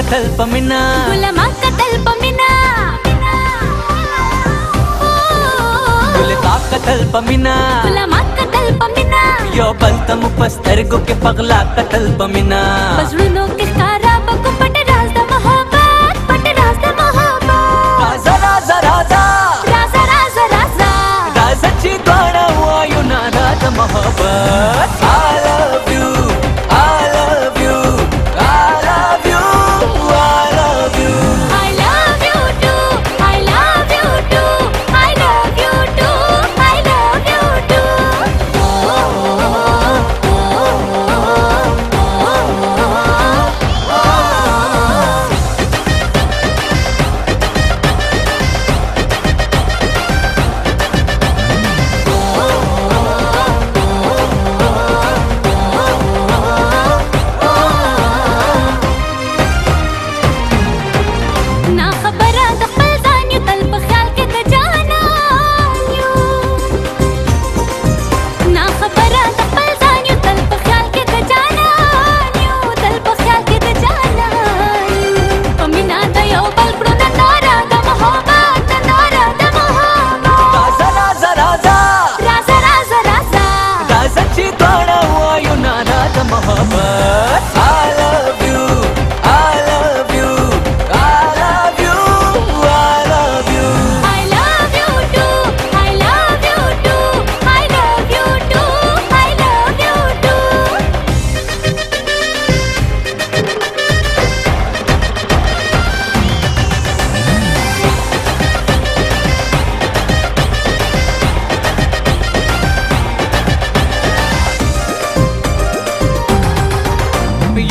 قتل پمینا ګل ما قتل پمینا ګل تا قتل پمینا ګل ما قتل پمینا یو بل تم پسترګو کې پغلا قتل پمینا بزړونو کې ښکارا بکو پټ راز د محبت پټ راز د محبت رازا رازا رازا رازا رازا رازا رازا چې دواړه وایو نه راز د محبت I love you I love you I love you I love you I love you too I love you too I love you too I love you too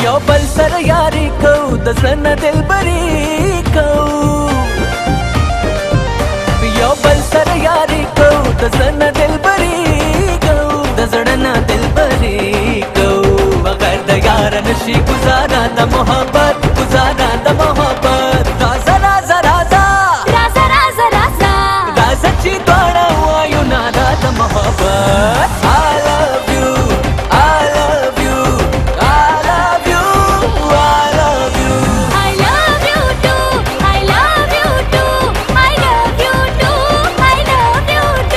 یو بل سره یاري کو د زنه دلبري کو یو بل سره یاري کو د زنه دلبري کو د زړه دلبري کو بغیر د یار نشي گزارا د محبت گزارا د محبت رازا رازا رازا رازا رازا رازا رازا چې دواړه وایو نه د محبت I love you I love you I love you I love you I love you too I love you too I love you too I love you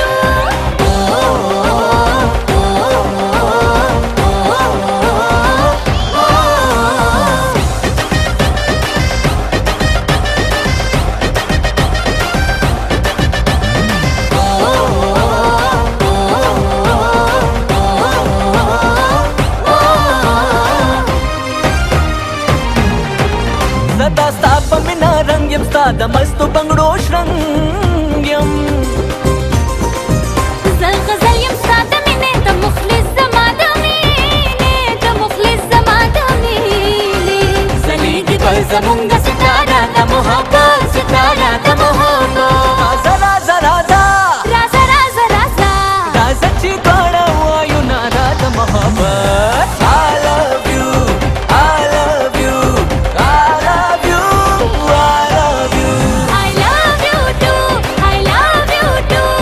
زدا ستا په مینا رنګ یم ستا د مستو بنګړو شرنګ یم زه غزل یم ستا د مینې د مخلص زما د مینې د مخلص زما د مینې زلیږي پر زمونږ ستاره د محبت ستاره د محبت رازا رازا رازا رازا رازا رازا رازا چې دواړه وایو نه د محبت I love you I love you I love you I love you I love you too I love you too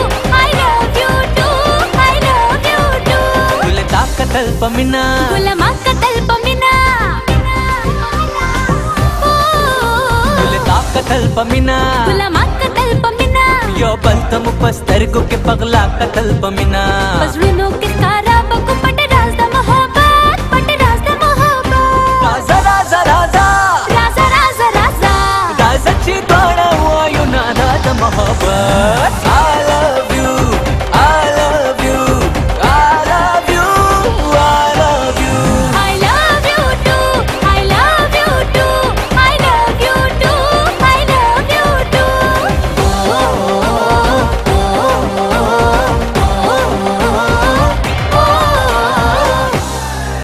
I love you too I love you too ګل تا قتل پمینا ګل ما قتل پمینا ګل تا قتل پمینا ګل ما قتل پمینا یو بل تم پسترګو کې پغلا قتل پمینا بزړونو